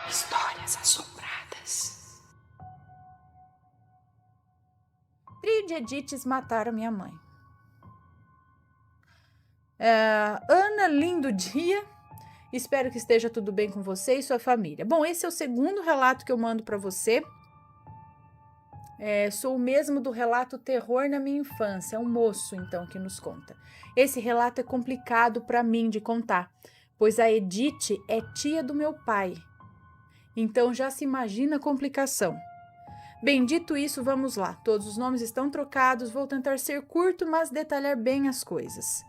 Histórias assombradas. Trio de Edites mataram minha mãe. Ana, lindo dia. Espero que esteja tudo bem com você e sua família. Bom, esse é o segundo relato que eu mando para você. Sou o mesmo do relato Terror na Minha Infância. É um moço, então, que nos conta. Esse relato é complicado para mim de contar, pois a Edith é tia do meu pai. Então já se imagina a complicação. Bem, dito isso, vamos lá. Todos os nomes estão trocados, vou tentar ser curto, mas detalhar bem as coisas.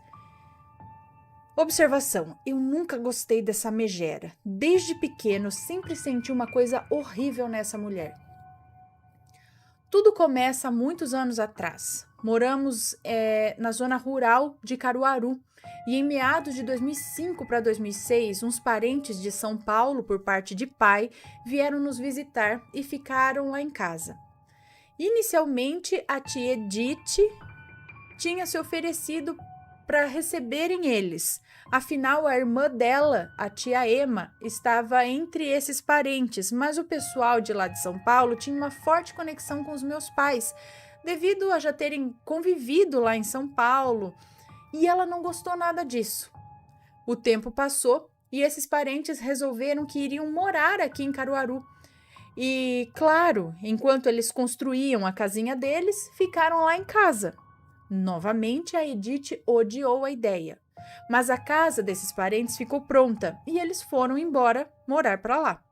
Observação: eu nunca gostei dessa megera. Desde pequeno, sempre senti uma coisa horrível nessa mulher. Tudo começa há muitos anos atrás. Moramos na zona rural de Caruaru e em meados de 2005 para 2006, uns parentes de São Paulo, por parte de pai, vieram nos visitar e ficaram lá em casa. Inicialmente, a tia Edith tinha se oferecido para receberem eles. Afinal, a irmã dela, a tia Emma, estava entre esses parentes, mas o pessoal de lá de São Paulo tinha uma forte conexão com os meus pais, devido a já terem convivido lá em São Paulo, e ela não gostou nada disso. O tempo passou e esses parentes resolveram que iriam morar aqui em Caruaru. E, claro, enquanto eles construíam a casinha deles, ficaram lá em casa. Novamente, a Edith odiou a ideia, mas a casa desses parentes ficou pronta e eles foram embora morar para lá.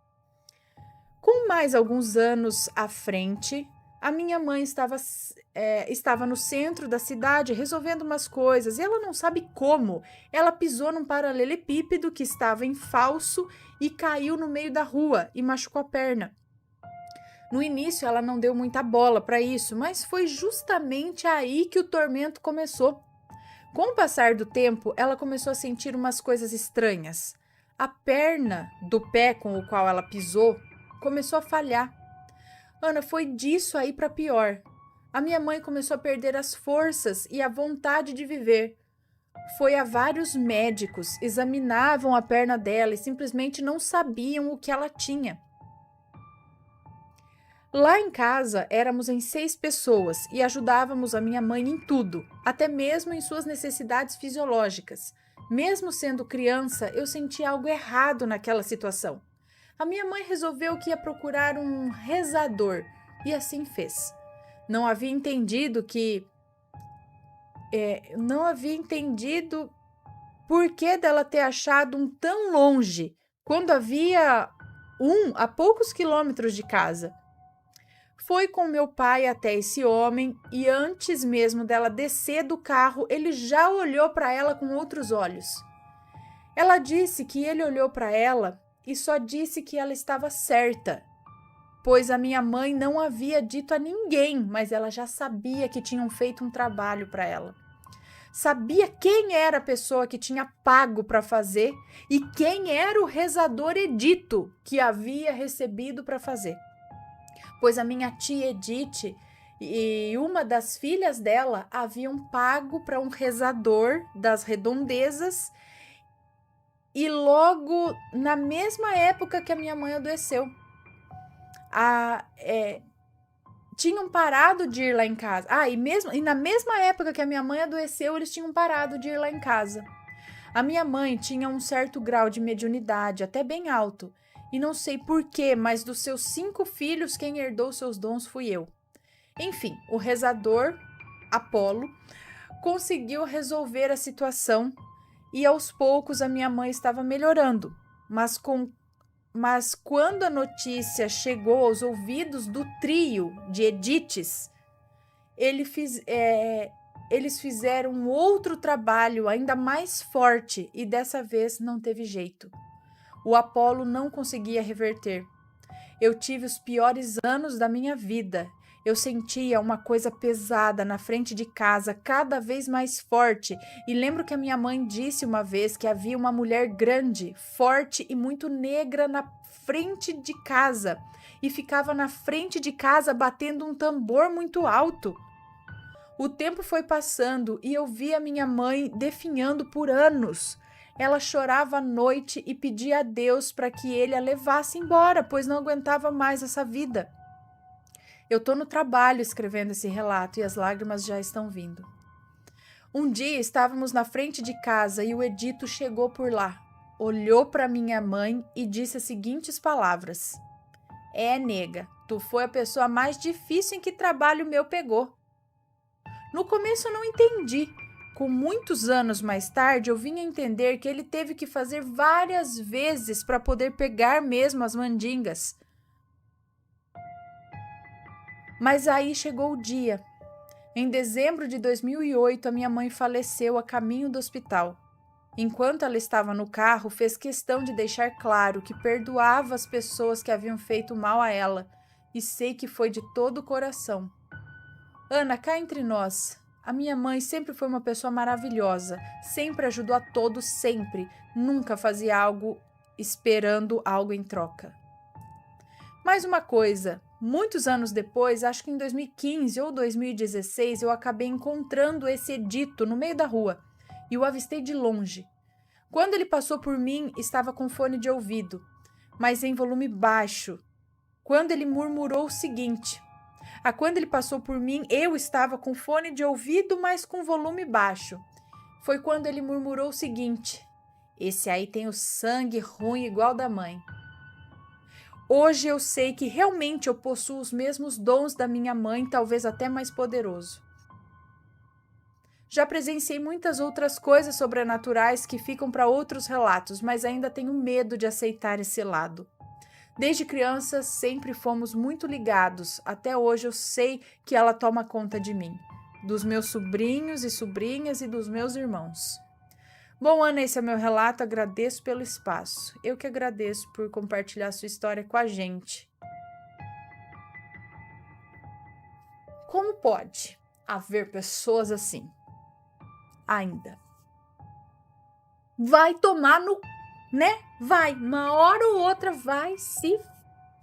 Com mais alguns anos à frente, a minha mãe estava no centro da cidade resolvendo umas coisas e ela não sabe como. Ela pisou num paralelepípedo que estava em falso e caiu no meio da rua e machucou a perna. No início, ela não deu muita bola para isso, mas foi justamente aí que o tormento começou. Com o passar do tempo, ela começou a sentir umas coisas estranhas. A perna do pé com o qual ela pisou começou a falhar. Ana, foi disso aí para pior. A minha mãe começou a perder as forças e a vontade de viver. Foi a vários médicos, examinavam a perna dela e simplesmente não sabiam o que ela tinha. Lá em casa, éramos em 6 pessoas e ajudávamos a minha mãe em tudo, até mesmo em suas necessidades fisiológicas. Mesmo sendo criança, eu sentia algo errado naquela situação. A minha mãe resolveu que ia procurar um rezador e assim fez. Não havia entendido por que dela ter achado um tão longe, quando havia a poucos quilômetros de casa. Foi com meu pai até esse homem e antes mesmo dela descer do carro, ele já olhou para ela com outros olhos. Ela disse que ele olhou para ela e só disse que ela estava certa, pois a minha mãe não havia dito a ninguém, mas ela já sabia que tinham feito um trabalho para ela. Sabia quem era a pessoa que tinha pago para fazer e quem era o rezador Edito que havia recebido para fazer. Pois a minha tia Edith e uma das filhas dela haviam pago para um rezador das redondezas e logo na mesma época que a minha mãe adoeceu. Tinham parado de ir lá em casa. E na mesma época que a minha mãe adoeceu, eles tinham parado de ir lá em casa. A minha mãe tinha um certo grau de mediunidade, até bem alto. E não sei porquê, mas dos seus 5 filhos, quem herdou seus dons fui eu. Enfim, o rezador, Apolo, conseguiu resolver a situação e aos poucos a minha mãe estava melhorando. Mas quando a notícia chegou aos ouvidos do trio de Edites, eles fizeram um outro trabalho ainda mais forte e dessa vez não teve jeito. O Apolo não conseguia reverter. Eu tive os piores anos da minha vida. Eu sentia uma coisa pesada na frente de casa, cada vez mais forte. E lembro que a minha mãe disse uma vez que havia uma mulher grande, forte e muito negra na frente de casa. E ficava na frente de casa batendo um tambor muito alto. O tempo foi passando e eu vi a minha mãe definhando por anos. Ela chorava à noite e pedia a Deus para que ele a levasse embora, pois não aguentava mais essa vida. Eu estou no trabalho escrevendo esse relato e as lágrimas já estão vindo. Um dia estávamos na frente de casa e o Edito chegou por lá. Olhou para minha mãe e disse as seguintes palavras: nega, tu foi a pessoa mais difícil em que trabalho meu pegou. No começo eu não entendi. Com muitos anos mais tarde, eu vim a entender que ele teve que fazer várias vezes para poder pegar mesmo as mandingas. Mas aí chegou o dia. Em dezembro de 2008, a minha mãe faleceu a caminho do hospital. Enquanto ela estava no carro, fez questão de deixar claro que perdoava as pessoas que haviam feito mal a ela, e sei que foi de todo o coração. Ana, cá entre nós, a minha mãe sempre foi uma pessoa maravilhosa, sempre ajudou a todos, sempre, nunca fazia algo esperando algo em troca. Mais uma coisa, muitos anos depois, acho que em 2015 ou 2016, eu acabei encontrando esse Edito no meio da rua e o avistei de longe. Quando ele passou por mim, estava com fone de ouvido, mas em volume baixo. Quando ele murmurou o seguinte: quando ele passou por mim, eu estava com fone de ouvido, mas com volume baixo. Foi quando ele murmurou o seguinte: esse aí tem o sangue ruim igual da mãe. Hoje eu sei que realmente eu possuo os mesmos dons da minha mãe, talvez até mais poderoso. Já presenciei muitas outras coisas sobrenaturais que ficam para outros relatos, mas ainda tenho medo de aceitar esse lado. Desde criança sempre fomos muito ligados, até hoje eu sei que ela toma conta de mim, dos meus sobrinhos e sobrinhas e dos meus irmãos. Bom, Ana, esse é meu relato, agradeço pelo espaço. Eu que agradeço por compartilhar sua história com a gente. Como pode haver pessoas assim? Ainda. Vai tomar no... né? Vai, uma hora ou outra vai se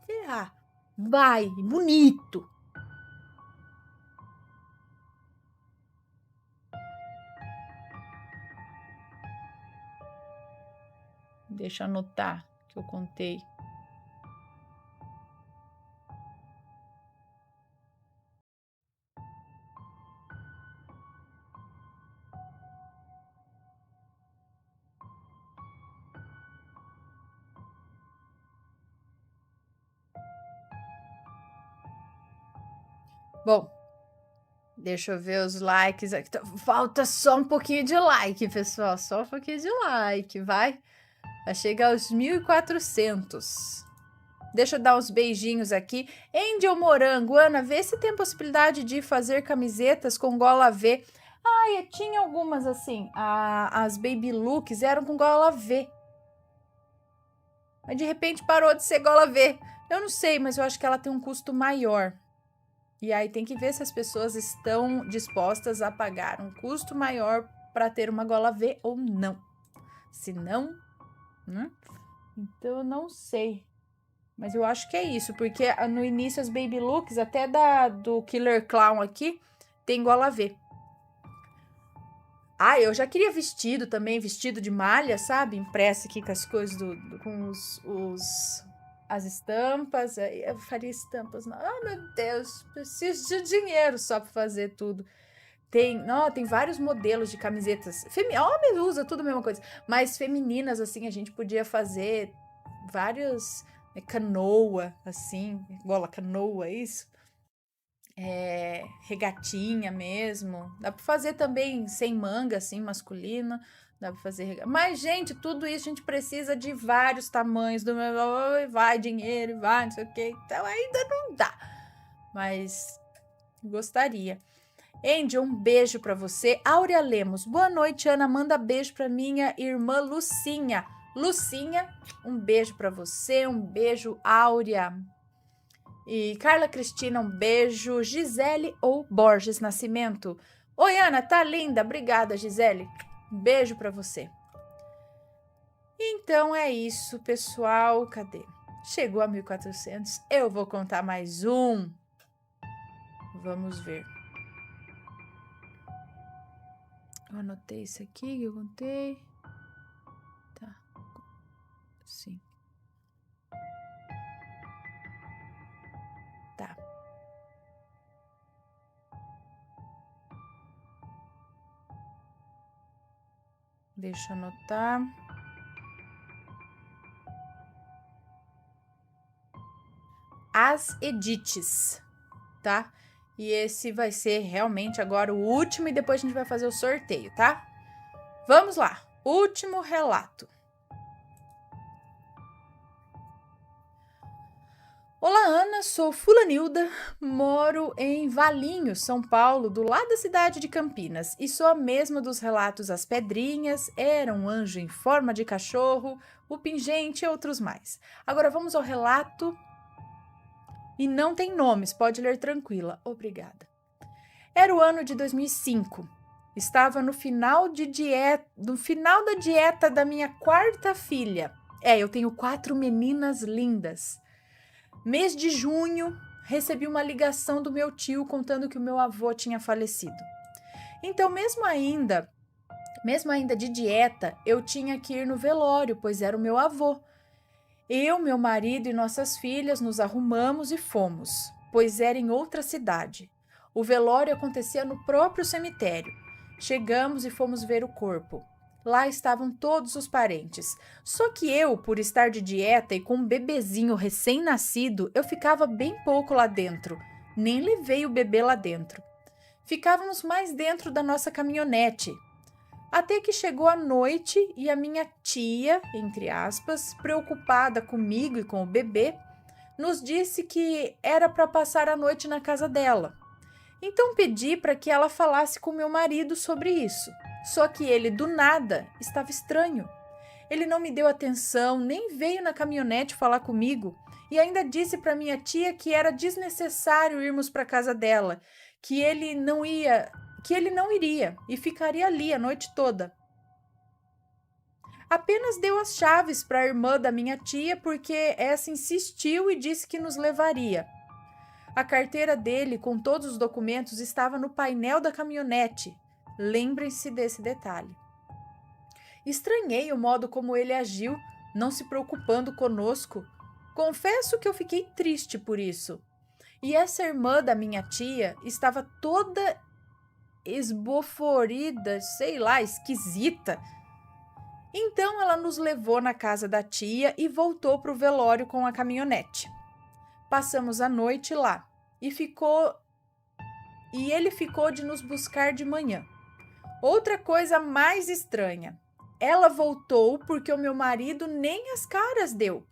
ferrar. Vai, bonito. Deixa eu anotar que eu contei. Bom, deixa eu ver os likes aqui. Falta só um pouquinho de like, pessoal. Só um pouquinho de like, vai. Vai chegar aos 1.400. Deixa eu dar uns beijinhos aqui. Angel Morango, Ana, vê se tem possibilidade de fazer camisetas com gola V. Tinha algumas assim. As baby looks eram com gola V. Mas de repente parou de ser gola V. Eu não sei, mas eu acho que ela tem um custo maior. E aí tem que ver se as pessoas estão dispostas a pagar um custo maior para ter uma gola V ou não. Se não, né? Então eu não sei. Mas eu acho que é isso, porque no início as baby looks, até do Killer Clown aqui, tem gola V. Eu já queria vestido também, vestido de malha, sabe? Impresso aqui com as coisas, com as estampas. Eu faria estampas. Meu Deus, preciso de dinheiro só para fazer tudo. Tem vários modelos de camisetas. Homem usa tudo a mesma coisa. Mas femininas, assim, a gente podia fazer vários... canoa, assim, gola canoa, isso. Regatinha mesmo. Dá pra fazer também sem manga, assim, masculina. Dá pra fazer Mas, gente, tudo isso a gente precisa de vários tamanhos. Vai dinheiro, vai, não sei o que. Então ainda não dá. Mas gostaria. Angel, um beijo pra você. Áurea Lemos, boa noite, Ana. Manda beijo pra minha irmã Lucinha. Lucinha, um beijo pra você. Um beijo, Áurea. E Carla Cristina, um beijo. Gisele ou Borges Nascimento. Oi, Ana, tá linda. Obrigada, Gisele. Um beijo pra você. Então é isso, pessoal. Cadê? Chegou a 1.400. Eu vou contar mais um. Vamos ver. Eu anotei isso aqui que eu contei. Sim. Tá. Deixa eu anotar. As Edites, tá? E esse vai ser realmente agora o último e depois a gente vai fazer o sorteio, tá? Vamos lá. Último relato. Olá, Ana, sou Fulanilda, moro em Valinhos, São Paulo, do lado da cidade de Campinas, e sou a mesma dos relatos As Pedrinhas, Era um Anjo em Forma de Cachorro, O Pingente e outros mais. Agora vamos ao relato. E não tem nomes, pode ler tranquila. Obrigada. Era o ano de 2005. Estava no final da dieta da minha quarta filha. Eu tenho 4 meninas lindas. Mês de junho, recebi uma ligação do meu tio contando que o meu avô tinha falecido. Então, mesmo ainda de dieta, eu tinha que ir no velório, pois era o meu avô. Eu, meu marido e nossas filhas nos arrumamos e fomos, pois era em outra cidade. O velório acontecia no próprio cemitério. Chegamos e fomos ver o corpo. Lá estavam todos os parentes. Só que eu, por estar de dieta e com um bebezinho recém-nascido, eu ficava bem pouco lá dentro. Nem levei o bebê lá dentro. Ficávamos mais dentro da nossa caminhonete. Até que chegou a noite e a minha tia, entre aspas, preocupada comigo e com o bebê, nos disse que era para passar a noite na casa dela. Então pedi para que ela falasse com meu marido sobre isso. Só que ele, do nada, estava estranho. Ele não me deu atenção, nem veio na caminhonete falar comigo e ainda disse para minha tia que era desnecessário irmos para casa dela, que ele não iria e ficaria ali a noite toda. Apenas deu as chaves para a irmã da minha tia porque essa insistiu e disse que nos levaria. A carteira dele com todos os documentos estava no painel da caminhonete. Lembrem-se desse detalhe. Estranhei o modo como ele agiu, não se preocupando conosco. Confesso que eu fiquei triste por isso. E essa irmã da minha tia estava toda esboforida, sei lá, esquisita. Então ela nos levou na casa da tia e voltou para o velório com a caminhonete. Passamos a noite lá e ele ficou de nos buscar de manhã. Outra coisa mais estranha. Ela voltou porque o meu marido nem as caras deu.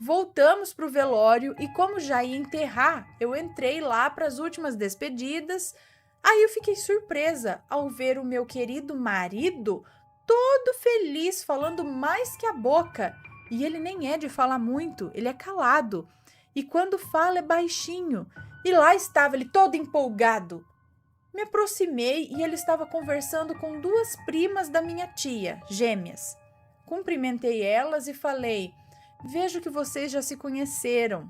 Voltamos para o velório e como já ia enterrar, eu entrei lá para as últimas despedidas. Aí eu fiquei surpresa ao ver o meu querido marido todo feliz, falando mais que a boca. E ele nem é de falar muito, ele é calado. E quando fala é baixinho. E lá estava ele todo empolgado. Me aproximei e ele estava conversando com 2 primas da minha tia, gêmeas. Cumprimentei elas e falei: vejo que vocês já se conheceram.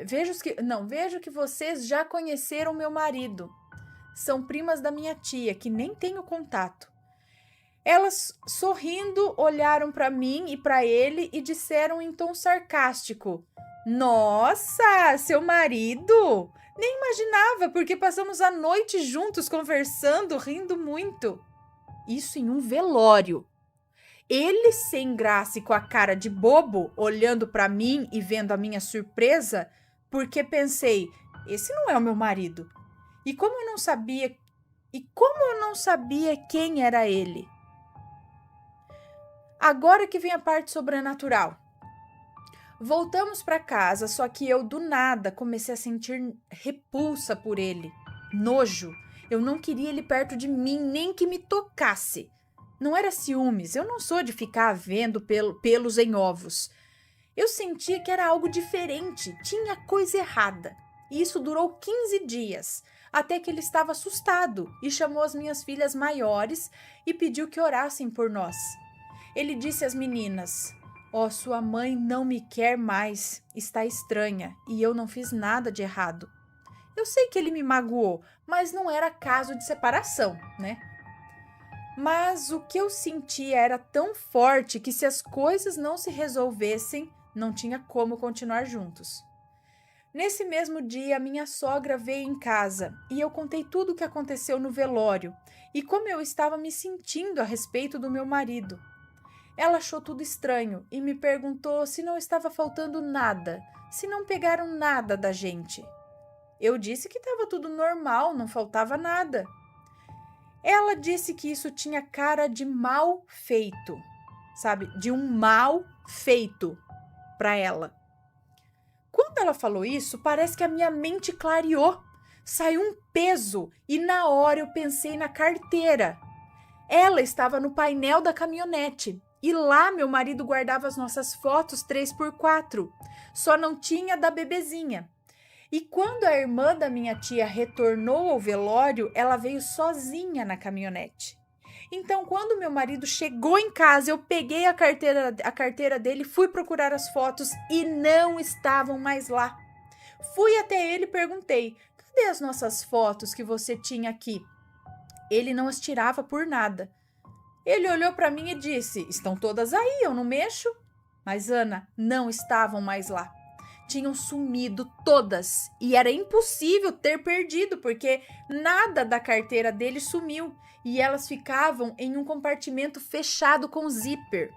Vejo que vocês já conheceram meu marido. São primas da minha tia, que nem tenho contato. Elas, sorrindo, olharam para mim e para ele e disseram em tom sarcástico: nossa, seu marido? Nem imaginava, porque passamos a noite juntos conversando, rindo muito. Isso em um velório. Ele sem graça e com a cara de bobo, olhando para mim e vendo a minha surpresa, porque pensei: esse não é o meu marido. E como eu não sabia quem era ele? Agora que vem a parte sobrenatural. Voltamos para casa, só que eu do nada comecei a sentir repulsa por ele, nojo. Eu não queria ele perto de mim, nem que me tocasse. Não era ciúmes, eu não sou de ficar vendo pelos em ovos. Eu sentia que era algo diferente, tinha coisa errada. E isso durou 15 dias, até que ele estava assustado e chamou as minhas filhas maiores e pediu que orassem por nós. Ele disse às meninas: sua mãe não me quer mais, está estranha e eu não fiz nada de errado. Eu sei que ele me magoou, mas não era caso de separação, né? Mas o que eu sentia era tão forte que se as coisas não se resolvessem, não tinha como continuar juntos. Nesse mesmo dia, minha sogra veio em casa e eu contei tudo o que aconteceu no velório e como eu estava me sentindo a respeito do meu marido. Ela achou tudo estranho e me perguntou se não estava faltando nada, se não pegaram nada da gente. Eu disse que estava tudo normal, não faltava nada. Ela disse que isso tinha cara de mal feito, sabe? De um mal feito para ela. Quando ela falou isso, parece que a minha mente clareou. Saiu um peso e na hora eu pensei na carteira. Ela estava no painel da caminhonete e lá meu marido guardava as nossas fotos 3x4. Só não tinha da bebezinha. E quando a irmã da minha tia retornou ao velório, ela veio sozinha na caminhonete. Então, quando meu marido chegou em casa, eu peguei a carteira dele, fui procurar as fotos e não estavam mais lá. Fui até ele e perguntei: cadê as nossas fotos que você tinha aqui? Ele não as tirava por nada. Ele olhou para mim e disse: estão todas aí, eu não mexo. Mas, Ana, não estavam mais lá. Tinham sumido todas e era impossível ter perdido porque nada da carteira dele sumiu e elas ficavam em um compartimento fechado com zíper.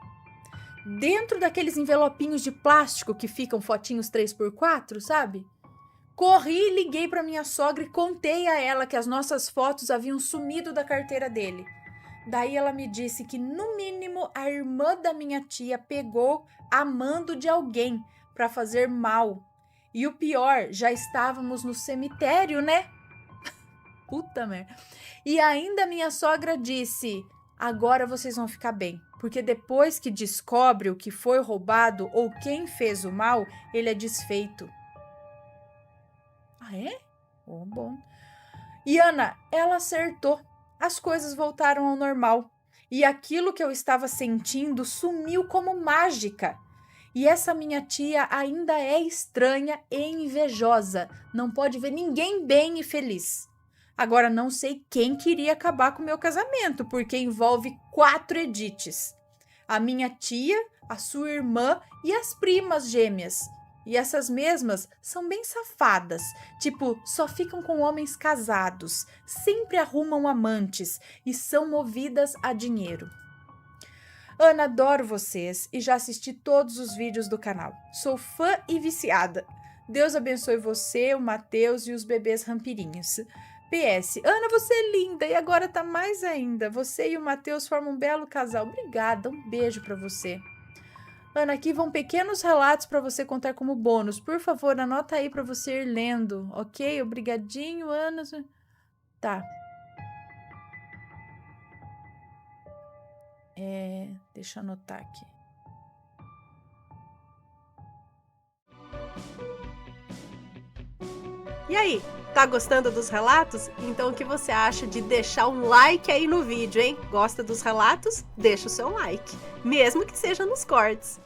Dentro daqueles envelopinhos de plástico que ficam fotinhos 3x4, sabe? Corri e liguei para minha sogra e contei a ela que as nossas fotos haviam sumido da carteira dele. Daí ela me disse que, no mínimo, a irmã da minha tia pegou a mando de alguém para fazer mal. E o pior, já estávamos no cemitério, né? Puta merda. E ainda minha sogra disse: agora vocês vão ficar bem, porque depois que descobre o que foi roubado ou quem fez o mal, ele é desfeito. Ah, é? Oh, bom. E Ana, ela acertou. As coisas voltaram ao normal. E aquilo que eu estava sentindo sumiu como mágica. E essa minha tia ainda é estranha e invejosa. Não pode ver ninguém bem e feliz. Agora, não sei quem queria acabar com o meu casamento, porque envolve 4 Ediths. A minha tia, a sua irmã e as primas gêmeas. E essas mesmas são bem safadas, tipo, só ficam com homens casados, sempre arrumam amantes e são movidas a dinheiro. Ana, adoro vocês e já assisti todos os vídeos do canal. Sou fã e viciada. Deus abençoe você, o Matheus e os bebês rampirinhos. PS, Ana, você é linda e agora tá mais ainda. Você e o Matheus formam um belo casal. Obrigada, um beijo pra você. Ana, aqui vão pequenos relatos para você contar como bônus. Por favor, anota aí para você ir lendo, ok? Obrigadinho, Ana. Tá. Deixa eu anotar aqui. E aí, tá gostando dos relatos? Então o que você acha de deixar um like aí no vídeo, hein? Gosta dos relatos? Deixa o seu like, mesmo que seja nos cortes.